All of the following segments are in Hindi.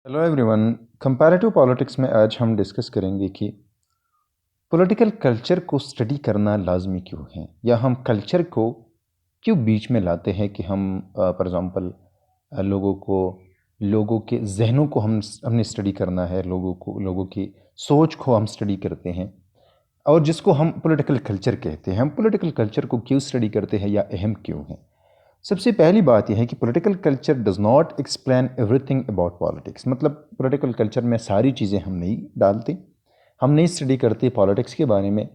Hello everyone. कंपैरेटिव पॉलिटिक्स में आज हम डिस्कस करेंगे कि पॉलिटिकल कल्चर को स्टडी करना लाजमी क्यों है, या हम कल्चर को क्यों बीच में लाते हैं कि हम फॉर एग्ज़ाम्पल लोगों के जहनों को हमने स्टडी करना है, लोगों की सोच को हम स्टडी करते हैं, और जिसको हम पॉलिटिकल कल्चर कहते हैं। हम पॉलिटिकल कल्चर को क्यों स्टडी करते हैं या अहम क्यों है? सबसे पहली बात यह है कि political culture does not explain everything about politics. मतलब पॉलिटिकल कल्चर में सारी चीज़ें हम नहीं डालते, हम नहीं स्टडी करते पॉलिटिक्स के बारे में।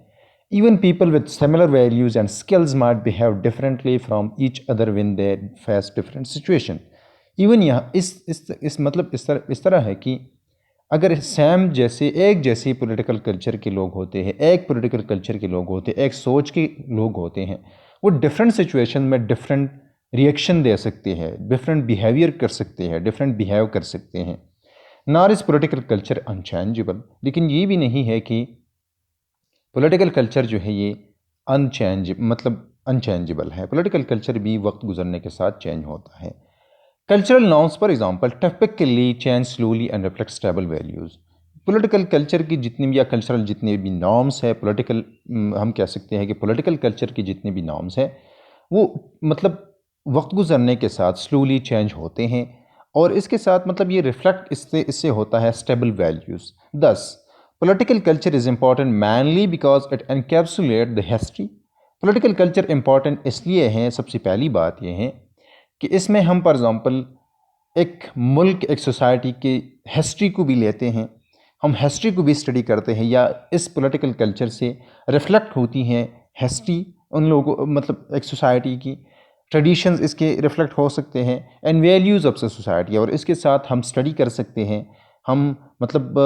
Even people with similar values and skills might behave differently from each other when they face different situation. Even यहाँ इस तरह है कि अगर सैम जैसे एक जैसे पॉलिटिकल कल्चर के लोग होते हैं, एक पॉलिटिकल कल्चर के लोग होते हैं, एक सोच के लोग होते हैं, वो डिफरेंट सिचुएशन में डिफरेंट रिएक्शन दे सकते हैं, डिफरेंट बिहेवियर कर सकते हैं, डिफरेंट बिहेव कर सकते हैं। Nor is political culture unchangeable. लेकिन ये भी नहीं है कि पॉलिटिकल कल्चर जो है ये अनचेंजेबल है। पॉलिटिकल कल्चर भी वक्त गुजरने के साथ चेंज होता है। Cultural norms for example typically change slowly and reflect stable values. Political culture की जितनी भी या कल्चरल जितने भी नॉर्म्स है, हम कह सकते हैं कि पॉलिटिकल कल्चर की जितने भी नॉर्म्स है वो मतलब वक्त गुजरने के साथ स्लोली चेंज होते हैं, और इसके साथ मतलब ये रिफ्लेक्ट इससे होता है स्टेबल वैल्यूज़। दस, political culture is important mainly because it encapsulate the history. Political culture important इसलिए है, सबसे पहली बात यह है कि इसमें हम फॉर एग्ज़ाम्पल एक मुल्क, एक सोसाइटी की हिस्ट्री को भी लेते हैं, हम हिस्ट्री को भी स्टडी करते हैं, या इस पॉलिटिकल कल्चर से रिफ्लेक्ट होती हैं हिस्ट्री उन लोगों, मतलब एक सोसाइटी की ट्रेडिशंस इसके रिफ्लेक्ट हो सकते हैं, and values of the society, और इसके साथ हम स्टडी कर सकते हैं, हम मतलब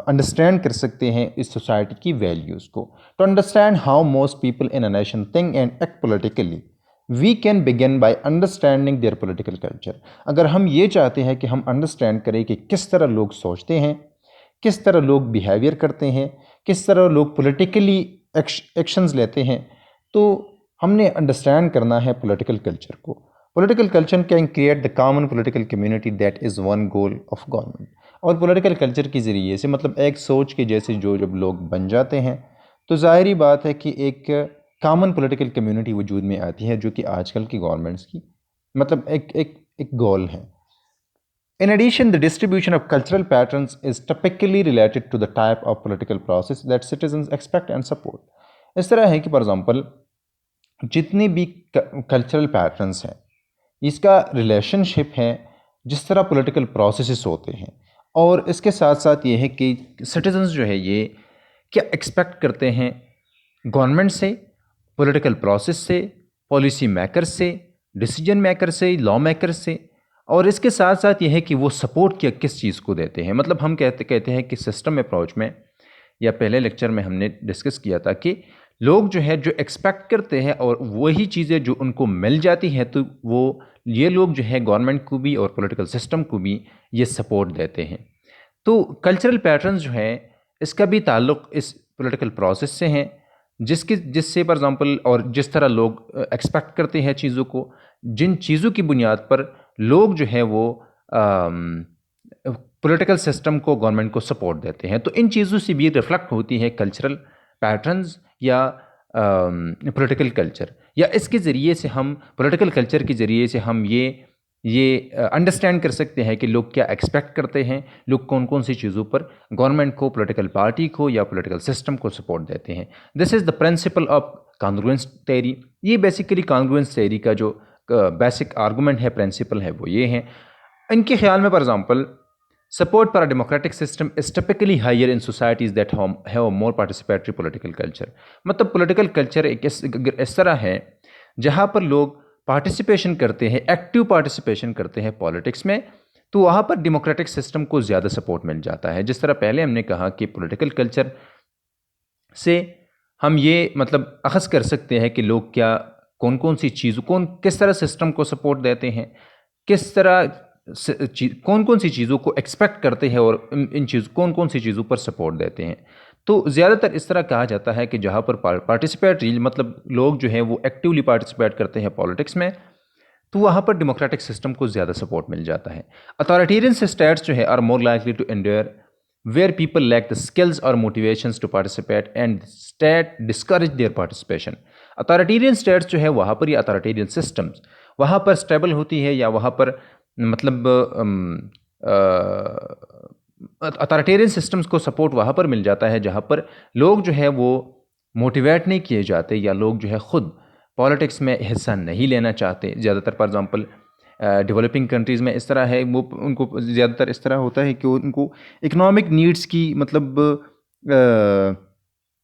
अंडरस्टैंड कर सकते हैं इस सोसाइटी की वैल्यूज़ को। To understand how most people in a nation think and act politically we can begin by understanding their political culture. अगर हम ये चाहते हैं कि हम अंडरस्टैंड करें कि किस तरह लोग सोचते हैं, किस तरह लोग बिहेवियर करते हैं, किस तरह लोग पॉलिटिकली एक्शंस लेते हैं, तो हमने अंडरस्टैंड करना है पॉलिटिकल कल्चर को। Political culture can create the common political community that is one goal of government. और पॉलिटिकल कल्चर के ज़रिए से मतलब एक सोच के जैसे जो जब लोग बन जाते हैं, तो ज़ाहिरी बात है कि एक कॉमन पॉलिटिकल कम्युनिटी वजूद में आती है, जो कि आजकल की गवर्नमेंट्स की मतलब एक गोल है। In addition, the distribution of cultural patterns is typically related to the type of political process that citizens expect and support. इस तरह है कि फॉर एग्जांपल जितने भी कल्चरल पैटर्न्स हैं, इसका रिलेशनशिप है जिस तरह पॉलिटिकल प्रोसेसेस होते हैं, और इसके साथ साथ ये है कि सिटीजन्स जो है ये क्या एक्सपेक्ट करते हैं गवर्नमेंट से, पॉलिटिकल प्रोसेस से, पॉलिसी मेकर से, डिसीजन मेकर से, लॉ मेकर से। और इसके साथ साथ ये है कि वो सपोर्ट क्या किस चीज़ को देते हैं। मतलब हम कहते हैं कि सिस्टम अप्रोच में, या पहले लेक्चर में हमने डिस्कस किया था कि लोग जो है जो एक्सपेक्ट करते हैं और वही चीज़ें जो उनको मिल जाती हैं, तो वो ये लोग जो है गवर्नमेंट को भी और पॉलिटिकल सिस्टम को भी ये सपोर्ट देते हैं। तो कल्चरल पैटर्न्स जो है इसका भी ताल्लुक़ इस पॉलिटिकल प्रोसेस से है, जिससे फॉर एग्ज़ाम्पल और जिस तरह लोग एक्सपेक्ट करते हैं चीज़ों को, जिन चीज़ों की बुनियाद पर लोग जो है वो पॉलिटिकल सिस्टम को, गवर्नमेंट को सपोर्ट देते हैं। तो इन चीज़ों से भी रिफ्लेक्ट होती है कल्चरल पैटर्न्स या पॉलिटिकल कल्चर, या इसके ज़रिए से हम पॉलिटिकल कल्चर के ज़रिए से हम ये अंडरस्टैंड कर सकते हैं कि लोग क्या एक्सपेक्ट करते हैं, लोग कौन कौन सी चीज़ों पर गवर्नमेंट को, पॉलिटिकल पार्टी को या पॉलिटिकल सिस्टम को सपोर्ट देते हैं। This is the principle of congruence theory. ये बेसिकली कॉन्ग्रुएंस थ्योरी का जो बेसिक आर्गूमेंट है, प्रिंसिपल है, वो ये है। इनके ख्याल में for example support for a democratic system is typically higher in societies that have a more participatory political culture। मतलब political culture एक इस तरह है जहाँ पर लोग पार्टिसिपेशन करते हैं, एक्टिव पार्टिसिपेशन करते हैं पॉलिटिक्स में, तो वहाँ पर डेमोक्रेटिक सिस्टम को ज़्यादा सपोर्ट मिल जाता है। जिस तरह पहले हमने कहा कि पॉलिटिकल कल्चर से हम ये मतलब अखज़ कर सकते हैं कि लोग क्या कौन कौन सी चीज़ किस तरह सिस्टम को सपोर्ट देते हैं, किस तरह कौन कौन सी चीज़ों को एक्सपेक्ट करते हैं, और कौन कौन सी चीज़ों पर सपोर्ट देते हैं। तो ज़्यादातर इस तरह कहा जाता है कि जहाँ पर पार्टिसिपेटरी मतलब लोग जो हैं वो एक्टिवली पार्टिसिपेट करते हैं पॉलिटिक्स में, तो वहाँ पर डेमोक्रेटिक सिस्टम को ज़्यादा सपोर्ट मिल जाता है। अथॉरिटेरियन स्टेट्स जो है are more likely to endure where people lack the skills or motivations to participate and the state discourage their participation। Authoritarian states जो है वहाँ पर या अथॉरिटेरियन सिस्टम्स वहाँ पर स्टेबल होती है या वहाँ पर मतलब अथॉरिटेरियन सिस्टम्स को सपोर्ट वहाँ पर मिल जाता है जहाँ पर लोग जो है वो मोटिवेट नहीं किए जाते या लोग जो है ख़ुद पॉलिटिक्स में हिस्सा नहीं लेना चाहते। ज़्यादातर फॉर एग्ज़ाम्पल डेवलपिंग कंट्रीज़ में इस तरह है, वो उनको ज़्यादातर इस तरह होता है कि उनको इकोनॉमिक नीड्स की मतलब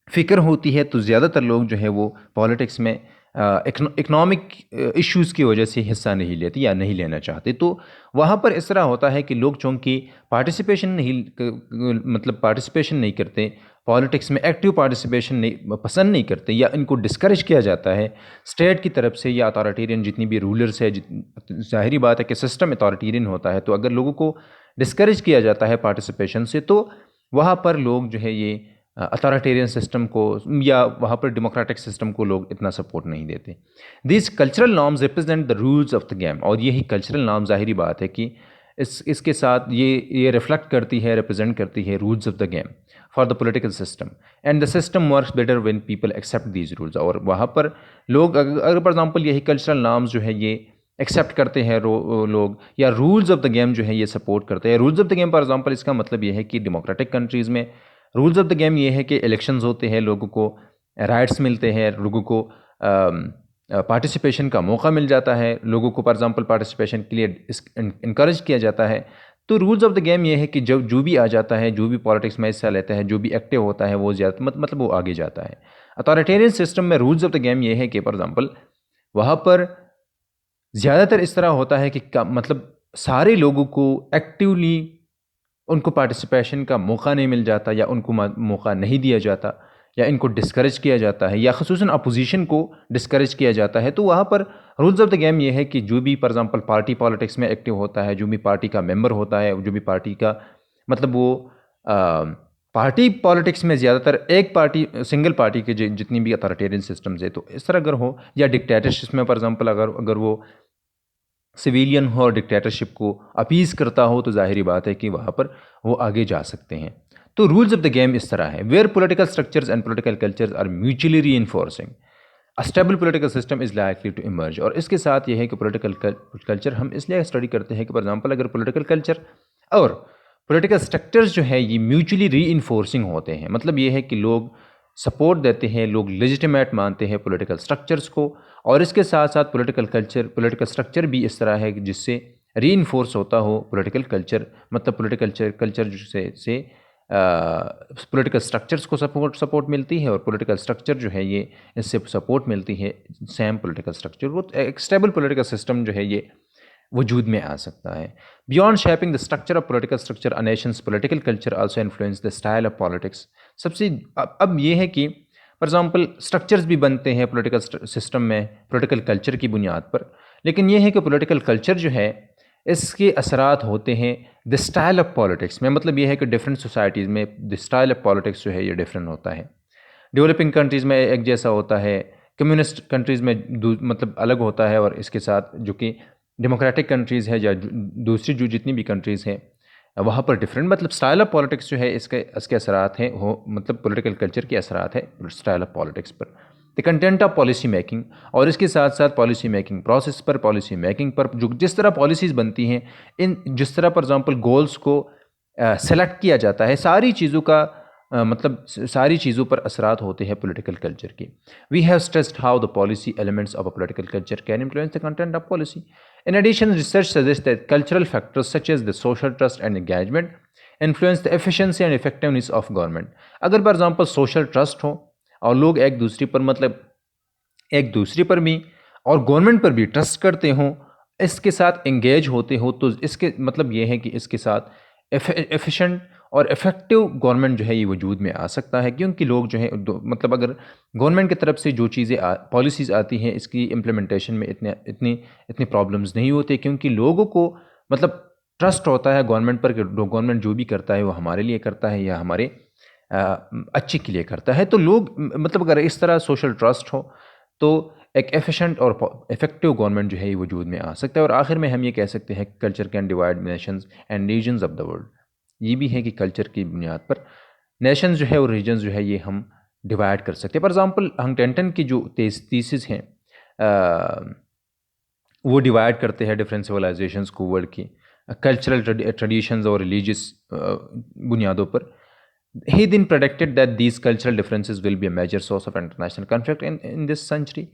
फ़िक्र होती है, तो ज़्यादातर लोग जो है वो पॉलिटिक्स में इकोनॉमिक इश्यूज़ की वजह से हिस्सा नहीं लेते या नहीं लेना चाहते। तो वहाँ पर इस तरह होता है कि लोग चूँकि पार्टिसिपेशन नहीं करते, पॉलिटिक्स में एक्टिव पार्टिसिपेशन नहीं पसंद नहीं करते या इनको डिस्करेज किया जाता है स्टेट की तरफ से या अथॉरिटेरियन जितनी भी रूलर्स है, ज़ाहिरी बात है कि सिस्टम अथॉरिटेरियन होता है, तो अगर लोगों को डिस्करेज किया जाता है पार्टिसिपेशन से, तो वहाँ पर लोग जो है ये अथॉरिटेरियन सिस्टम को या वहाँ पर डेमोक्रेटिक सिस्टम को लोग इतना सपोर्ट नहीं देते। This cultural norms represent the rules of the game, और यही कल्चरल नॉर्म ज़ाहिरी बात है कि इसके साथ ये रिफ्लेक्ट करती है, रिप्रेजेंट करती है rules of the game for the political system, and the system works better when people accept these rules. और वहाँ पर लोग अगर फॉर एग्जांपल यही कल्चरल नॉर्म्स जो है ये एक्सेप्ट करते हैं लोग, या रूल्स ऑफ द गेम जो है ये सपोर्ट करते हैं। Rules of the game for example इसका मतलब ये है कि डेमोक्रेटिक कंट्रीज़ में रूल्स ऑफ द गेम ये है कि इलेक्शंस होते हैं, लोगों को राइट्स मिलते हैं, लोगों को पार्टिसिपेशन का मौका मिल जाता है, लोगों को फॉर एग्जांपल पार्टिसिपेशन के लिए इनकरेज किया जाता है। तो रूल्स ऑफ द गेम ये है कि जब जो भी आ जाता है, जो भी पॉलिटिक्स में हिस्सा लेता है, जो भी एक्टिव होता है, वो ज़्यादा मतलब वो आगे जाता है। अथॉरिटेरियन सिस्टम में रूल्स ऑफ द गेम ये है कि फॉर एग्जांपल वहाँ पर ज़्यादातर इस तरह होता है कि मतलब सारे लोगों को एक्टिवली उनको पार्टिसिपेशन का मौका नहीं मिल जाता, या उनको मौका नहीं दिया जाता, या इनको डिस्करेज किया जाता है, या ख़ुसूसन अपोजिशन को डिस्करेज किया जाता है। तो वहाँ पर रूल्स ऑफ द गेम ये है कि जो भी फॉर एग्जांपल पार्टी पॉलिटिक्स में एक्टिव होता है, जो भी पार्टी का मेंबर होता है, जो भी पार्टी का मतलब वो पार्टी पॉलिटिक्स में ज़्यादातर एक पार्टी सिंगल पार्टी के जितनी भी अथॉरिटेरियन सिस्टम्स है, तो इस तरह अगर हो, या डिक्टेटरशिप में फॉर एग्जांपल अगर वो सिविलियन हो और डिक्टेटरशिप को अपीज़ करता हो, तो ज़ाहिरी बात है कि वहाँ पर वो आगे जा सकते हैं। तो रूल्स ऑफ द गेम इस तरह है, where political structures and political cultures are mutually reinforcing, a stable political system is likely to emerge. और इसके साथ ये है कि पॉलिटिकल कल्चर हम इसलिए स्टडी करते हैं कि फॉर एग्जांपल अगर पॉलिटिकल कल्चर और पॉलिटिकल स्ट्रक्चर्स जो है ये म्यूचुअली रीइंफोर्सिंग होते हैं, मतलब ये है कि लोग सपोर्ट देते हैं, लोग लेजिटिमेट मानते हैं पॉलिटिकल स्ट्रक्चर्स को, और इसके साथ साथ पॉलिटिकल स्ट्रक्चर भी इस तरह है कि जिससे रीइंफोर्स होता हो पॉलिटिकल कल्चर, मतलब पॉलिटिकल कल्चर से पॉलिटिकल स्ट्रक्चर्स को सपोर्ट मिलती है, और पॉलिटिकल स्ट्रक्चर जो है ये इससे सपोर्ट मिलती है सेम पॉलिटिकल स्ट्रक्चर, वो एक स्टेबल पॉलिटिकल सिस्टम जो है ये वजूद में आ सकता है। Beyond shaping the structure of political structure, a Nations political culture also influence the style of politics. सबसे अब ये है कि फॉर एग्जांपल स्ट्रक्चर्स भी बनते हैं पॉलिटिकल सिस्टम में पॉलिटिकल कल्चर की बुनियाद पर, लेकिन ये है कि पॉलिटिकल कल्चर जो है इसके असरात होते हैं द स्टाइल ऑफ पॉलिटिक्स में, मतलब ये है कि डिफरेंट सोसाइटीज़ में द स्टाइल ऑफ पॉलिटिक्स जो है ये डिफरेंट होता है। डेवलपिंग कंट्रीज़ में एक जैसा होता है, कम्युनिस्ट कंट्रीज़ में मतलब अलग होता है, और इसके साथ जो कि डेमोक्रेटिक कंट्रीज़ है या दूसरी जो जितनी भी कंट्रीज़ हैं वहाँ पर डिफरेंट मतलब स्टाइल ऑफ पॉलिटिक्स जो है इसके असरात हैं, हो मतलब पॉलिटिकल कल्चर के असरात है स्टाइल ऑफ पॉलिटिक्स पर। The content of policy making, और इसके साथ साथ पॉलिसी मेकिंग प्रोसेस पर, पॉलिसी मेकिंग पर, जो जिस तरह पॉलिसीज़ बनती हैं, जिस तरह फॉर एग्जांपल गोल्स को सेलेक्ट किया जाता है, सारी चीज़ों का मतलब सारी चीज़ों पर असरात होते हैं पॉलिटिकल कल्चर के। We have stressed how the policy elements of a political culture can influence the content of policy. In addition, research suggests that cultural factors such as the social trust and engagement influence the efficiency and effectiveness of government। अगर फॉर एग्जांपल सोशल ट्रस्ट हो और लोग एक दूसरे पर मतलब एक दूसरे पर भी और गवर्नमेंट पर भी ट्रस्ट करते हों, इसके साथ एंगेज होते हो, तो इसके मतलब ये है कि इसके साथ एफिशिएंट और इफ़ेक्टिव गवर्नमेंट जो है ये वजूद में आ सकता है, क्योंकि लोग जो है मतलब अगर गवर्नमेंट की तरफ से जो चीज़ें पॉलिसीज़ आती हैं इसकी इम्प्लीमेंटेशन में इतनी प्रॉब्लम्स नहीं होती, क्योंकि लोगों को मतलब ट्रस्ट होता है गवर्नमेंट पर कि गवर्नमेंट जो भी करता है वो हमारे लिए करता है या हमारे अच्छे के लिए करता है। तो लोग मतलब अगर इस तरह सोशल ट्रस्ट हो तो एक एफिशिएंट और इफेक्टिव गवर्नमेंट जो है ये वजूद में आ सकता है। और आखिर में हम ये कह सकते हैं culture can divide nations and regions of the world. ये भी है कि कल्चर की बुनियाद पर नेशंस जो है और रीजन्स जो है ये हम डिवाइड कर सकते हैं। फॉर एग्जांपल हंटिंगटन की जो थीसिस हैं वो डिवाइड करते हैं डिफरेंट सिविलाइजेशंस को वर्ल्ड की कल्चरल ट्रेडिशंस और रिलीजियस बुनियादों पर। He then predicted that these cultural differences will be a major source of international conflict in this century।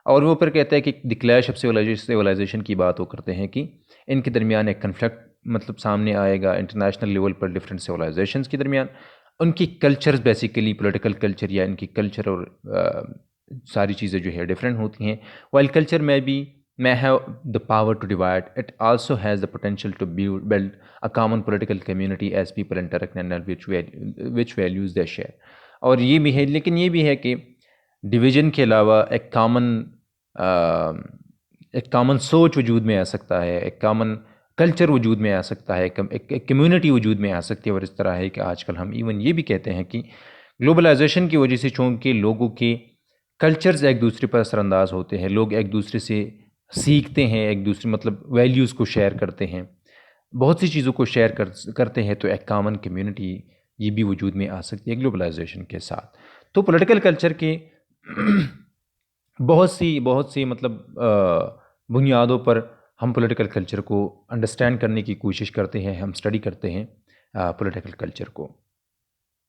और वो ऊपर कहता है कि द क्लैश ऑफ सिविलाइजेशन की बात वो करते हैं कि इनके दरमियान एक कन्फ्लिक्ट मतलब सामने आएगा इंटरनेशनल लेवल पर डिफरेंट सिविलाइजेशंस के दरमियान। उनकी कल्चर्स बेसिकली पॉलिटिकल कल्चर या इनकी कल्चर और सारी चीज़ें जो है डिफरेंट होती हैं। वाइल कल्चर में भी may have the power to divide, it also has the potential to build a common political community as people interact and which values they share। और ये भी है, लेकिन ये भी है कि डिवीजन के अलावा एक कॉमन सोच वजूद में आ सकता है, एक कॉमन कल्चर वजूद में आ सकता है, एक कम्युनिटी वजूद में आ सकती है। और इस तरह है कि आजकल हम इवन ये भी कहते हैं कि ग्लोबलाइजेशन की वजह से चूँकि लोगों के कल्चर्स एक दूसरे पर असरानंदाज होते हैं, लोग एक दूसरे से सीखते हैं, एक दूसरे मतलब वैल्यूज़ को शेयर करते हैं, बहुत सी चीज़ों को शेयर करते हैं, तो एक कॉमन कम्युनिटी ये भी वजूद में आ सकती है ग्लोबलाइजेशन के साथ। तो पॉलिटिकल कल्चर के बहुत सी मतलब बुनियादों पर हम पॉलिटिकल कल्चर को अंडरस्टैंड करने की कोशिश करते हैं, हम स्टडी करते हैं पॉलिटिकल कल्चर को।